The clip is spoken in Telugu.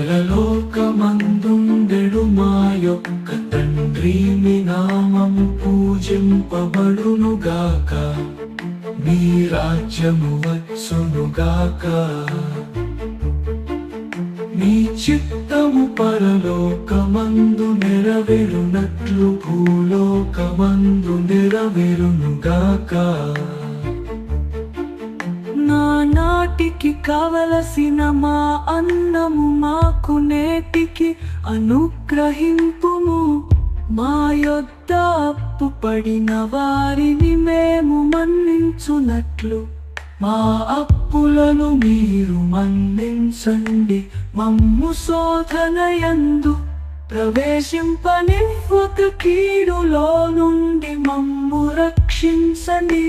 పరలోకమందుండెడు మా యొక్క తండ్రి మీ నామము పూజింపబడునుగాక, మీ రాజ్యము వచ్చునుగాక, మీ చిత్తము పరలోకమందు నెరవేరునట్లు భూలోకమందు నెరవేరునుగాక. నానాటికి కావలసిన మా అన్నము మాకు నేటికి అనుగ్రహింపుము, మా యొద్ద అప్పు పడిన వారిని మేము మన్నించునట్లు మా అప్పులను మీరు మన్నించండి. మమ్ము శోధనయందు ప్రవేశింపనివ్వక కీడులో నుండి మమ్ము రక్షించండి.